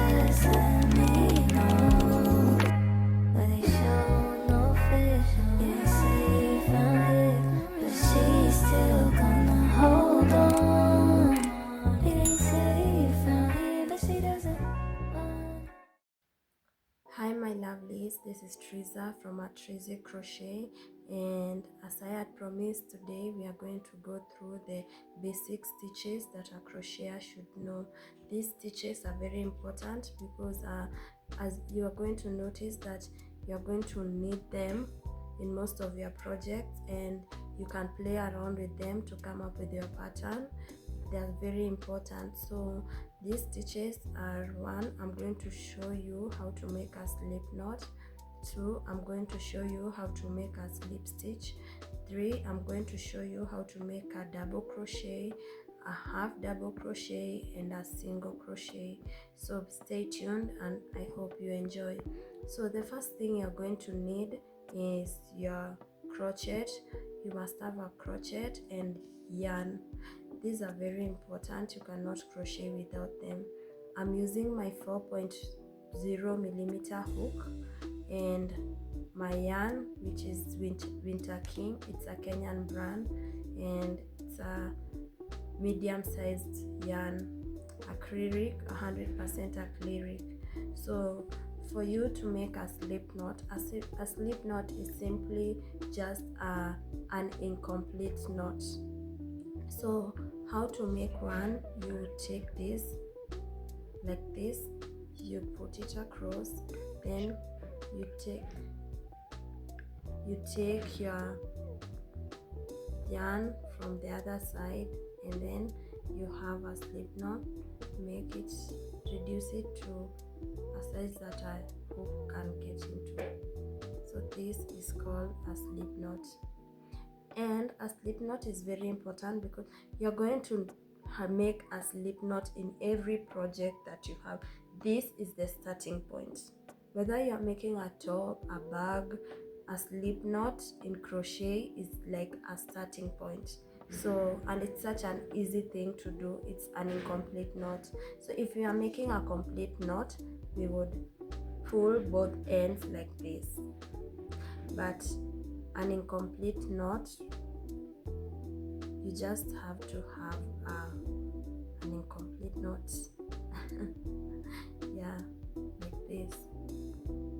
just let me know. But they show no fish. Yeah, say you found it, but she's still gonna hold on. It ain't say you found it, but she doesn't want. Hi my lovelies, this is Triza from Triza.Crochet, and as I had promised, today we are going to go through the basic stitches that a crocheter should know. These stitches are very important because as you are going to notice that you are going to need them in most of your projects, and you can play around with them to come up with your pattern. They are very important. So these stitches are: 1, I'm going to show you how to make a slip knot. 2, I'm going to show you how to make a slip stitch. 3, I'm going to show you how to make a double crochet, a half double crochet, and a single crochet. So stay tuned and I hope you enjoy. So the first thing you're going to need is your crochet. You must have a crochet and yarn. These are very important. You cannot crochet without them. I'm using my 4.0mm hook and my yarn, which is Winter King. It's a Kenyan brand and it's a medium-sized yarn, acrylic, 100% acrylic. So for you to make a slip knot, a slip knot is simply just an incomplete knot. So how to make one: you take this like this, you put it across, then you take your yarn from the other side, and then you have a slip knot. Make it, reduce it to a size that a hook can get into. So this is called a slip knot. And a slip knot is very important because you're going to make a slip knot in every project that you have. This is the starting point. Whether you're making a top, a bag, a slip knot in crochet is like a starting point. So, and it's such an easy thing to do. It's an incomplete knot. So if you are making a complete knot, we would pull both ends like this. But an incomplete knot, you just have to have an incomplete knot. Yeah, like this.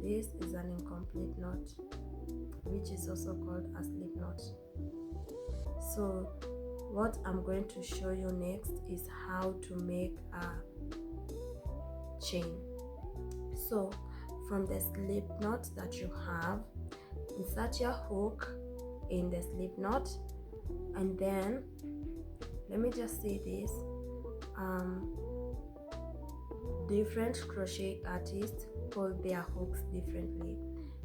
This is an incomplete knot, which is also called a slip knot. So what I'm going to show you next is how to make a chain. So from the slip knot that you have, insert your hook in the slip knot, and then let me just say this: different crochet artists hold their hooks differently,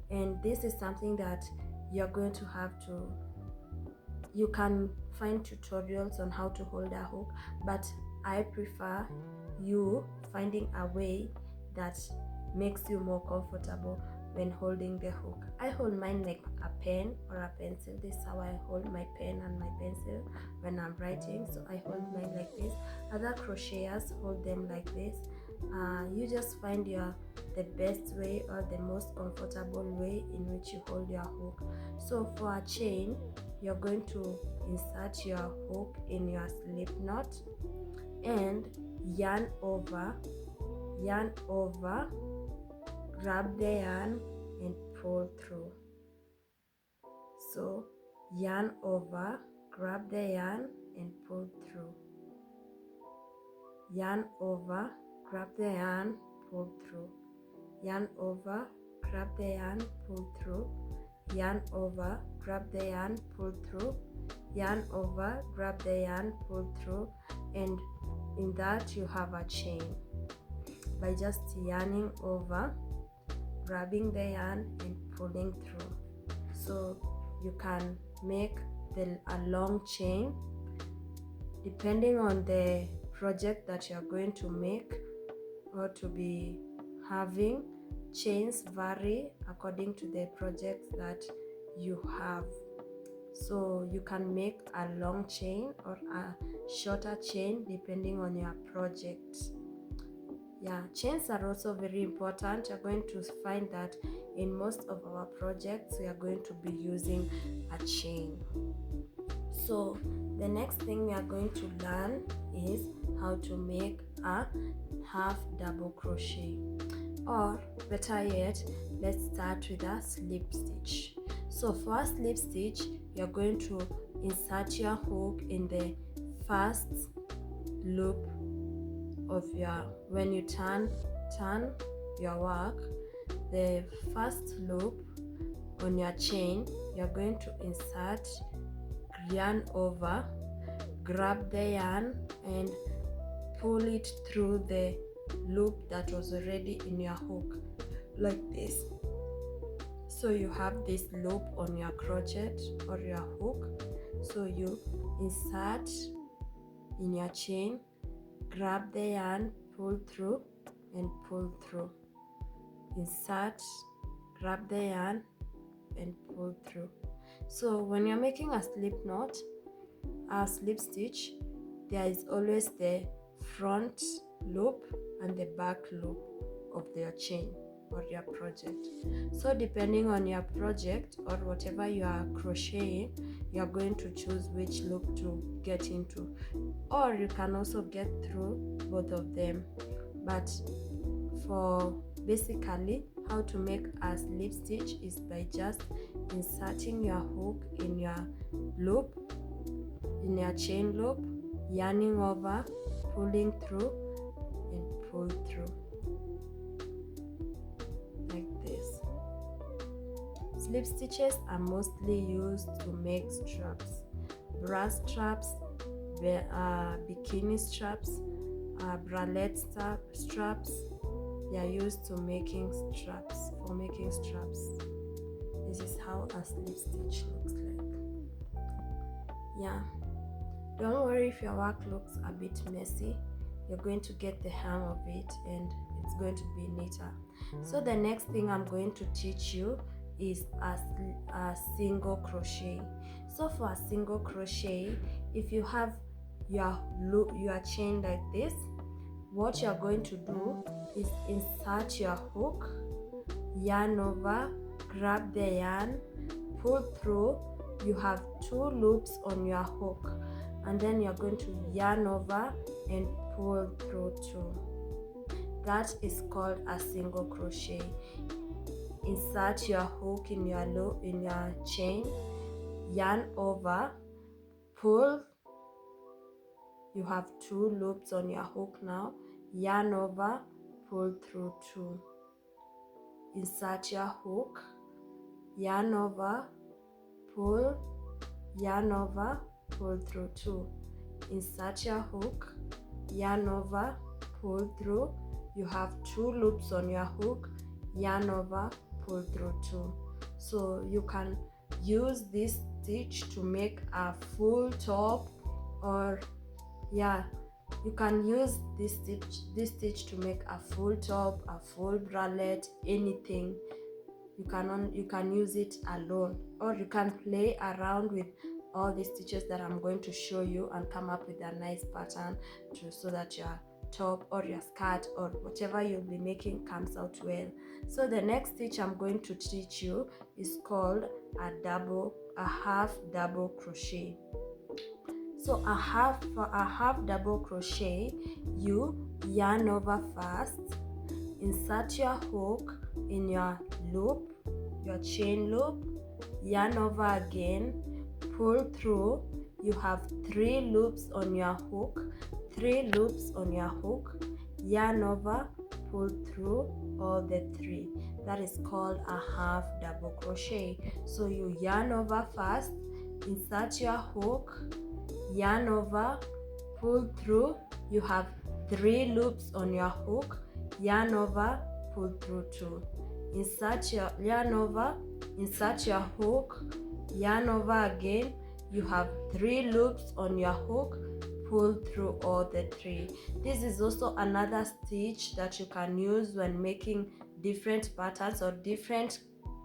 and this is something that you're going to have to, you can find tutorials on how to hold a hook, but I prefer you finding a way that makes you more comfortable when holding the hook. I hold mine like a pen or a pencil. This is how I hold my pen and my pencil when I'm writing. So I hold mine like this. Other crocheters hold them like this. You just find the best way or the most comfortable way in which you hold your hook. So for a chain, you're going to insert your hook in your slip knot and yarn over, grab the yarn and pull through. So yarn over, grab the yarn and pull through. Yarn over, grab the yarn, pull through. Yarn over, grab the yarn, pull through. Yarn over, grab the yarn, pull through. Yarn over, grab the yarn, pull through, and in that you have a chain by just yarning over, grabbing the yarn and pulling through. So you can make a long chain depending on the project that you're going to make or to be having. Chains vary according to the project that you have. So you can make a long chain or a shorter chain depending on your project. Yeah, chains are also very important. You're going to find that in most of our projects we are going to be using a chain. So the next thing we are going to learn is how to make a half double crochet, or better yet, let's start with a slip stitch. So for a slip stitch, you're going to insert your hook in the first loop of your, when you turn your work, the first loop on your chain, you're going to insert yarn over, grab the yarn and pull it through the loop that was already in your hook, like this. So you have this loop on your crochet or your hook, so you insert in your chain, grab the yarn, pull through and pull through, insert, grab the yarn and pull through. So when you're making a slip stitch, there is always the front loop and the back loop of your chain or your project. So depending on your project or whatever you are crocheting, you are going to choose which loop to get into, or you can also get through both of them. But for basically how to make a slip stitch is by just inserting your hook in your loop, in your chain loop, yarning over, pulling through and pull through, like this. Slip stitches are mostly used to make straps, bra straps, bikini straps, bralette straps. They are used to making straps, for making straps. This is how a slip stitch looks like. Yeah, don't worry if your work looks a bit messy. You're going to get the hang of it and it's going to be neater. So the next thing I'm going to teach you is a single crochet. So for a single crochet, if you have your chain like this, what you're going to do is insert your hook, yarn over, grab the yarn, pull through. You have 2 loops on your hook, and then you're going to yarn over and pull through 2. That is called a single crochet. Insert your hook in your chain, yarn over, pull. You have 2 loops on your hook now, yarn over, pull through 2. Insert your hook, yarn over, pull, yarn over, pull through 2. Insert your hook, yarn over, pull through. You have 2 loops on your hook, yarn over, pull through 2. So you can use this stitch to make a full top, or you can use this stitch to make a full top, a full bralette, anything. You can use it alone, or you can play around with all the stitches that I'm going to show you and come up with a nice pattern so that your top or your skirt or whatever you'll be making comes out well. So the next stitch I'm going to teach you is called a half double crochet. So for a half double crochet, you yarn over first, insert your hook in your loop, your chain loop, yarn over again, pull through. You have 3 loops on your hook, 3 loops on your hook, yarn over, pull through all the 3. That is called a half double crochet. So you yarn over first, insert your hook, yarn over, pull through. You have 3 loops on your hook, yarn over, pull through 2. Insert your yarn over, insert your hook, yarn over again. You have 3 loops on your hook, pull through all the 3. This is also another stitch that you can use when making different patterns or different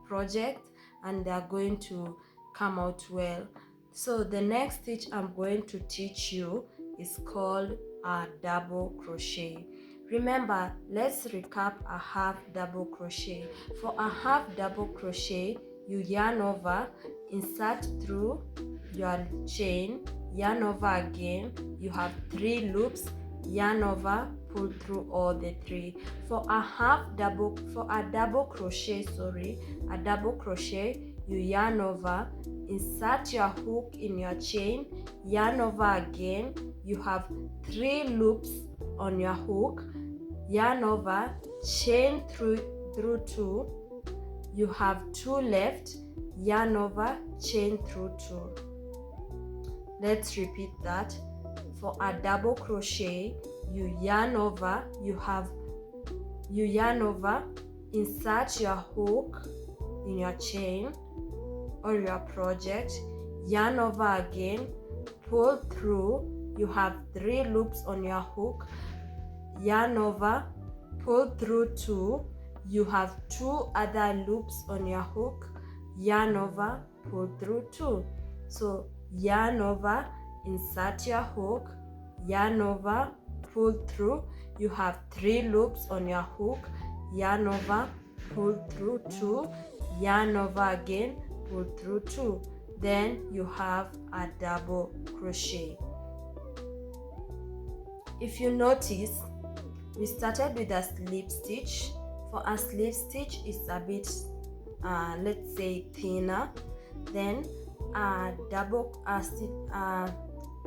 projects, and they are going to come out well. So the next stitch I'm going to teach you is called a double crochet. Remember, let's recap a half double crochet. For a half double crochet, you yarn over, insert through your chain, yarn over again, you have 3 loops, yarn over, pull through all the 3. For a double crochet, a double crochet, you yarn over, insert your hook in your chain, yarn over again, you have 3 loops on your hook, yarn over, chain through 2, you have 2 left, yarn over, chain through 2. Let's repeat that. For a double crochet, you yarn over, you yarn over, insert your hook in your chain or your project, yarn over again, pull through, you have 3 loops on your hook, yarn over, pull through 2, you have 2 other loops on your hook, yarn over, pull through 2. So yarn over, insert your hook, yarn over, pull through, you have 3 loops on your hook, yarn over, pull through 2, yarn over again, pull through 2. Then you have a double crochet. If you notice, we started with a slip stitch. For a slip stitch, it's a bit let's say thinner. Then a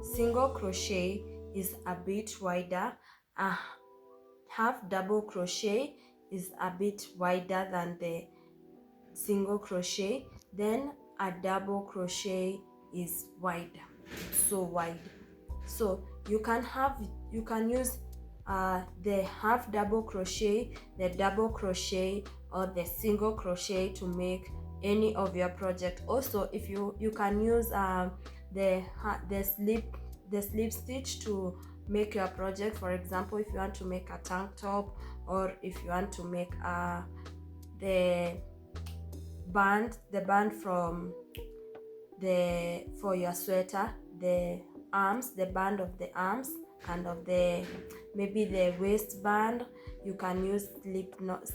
single crochet is a bit wider. A half double crochet is a bit wider than the single crochet. Then a double crochet is wide, so wide. So you can use the half double crochet, the double crochet, or the single crochet to make any of your project. Also, if you can use the slip stitch to make your project. For example, if you want to make a tank top, or if you want to make the band from for your sweater, the band of the arms and of the maybe the waistband, you can use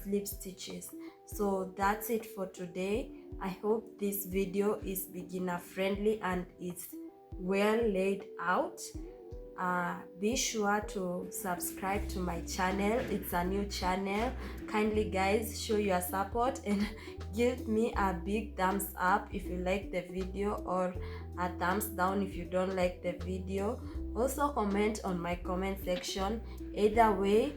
slip stitches. So that's it for today. I hope this video is beginner friendly and it's well laid out. Be sure to subscribe to my channel. It's a new channel. Kindly guys, show your support and give me a big thumbs up if you like the video, or a thumbs down if you don't like the video. Also comment on my comment section. Either way,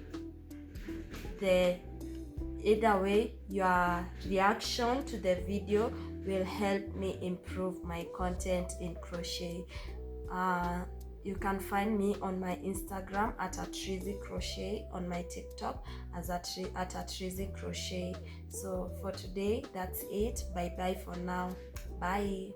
your reaction to the video will help me improve my content in crochet. You can find me on my Instagram at Triza.Crochet, on my TikTok at Triza.Crochet. So for today, that's it. Bye bye for now. Bye.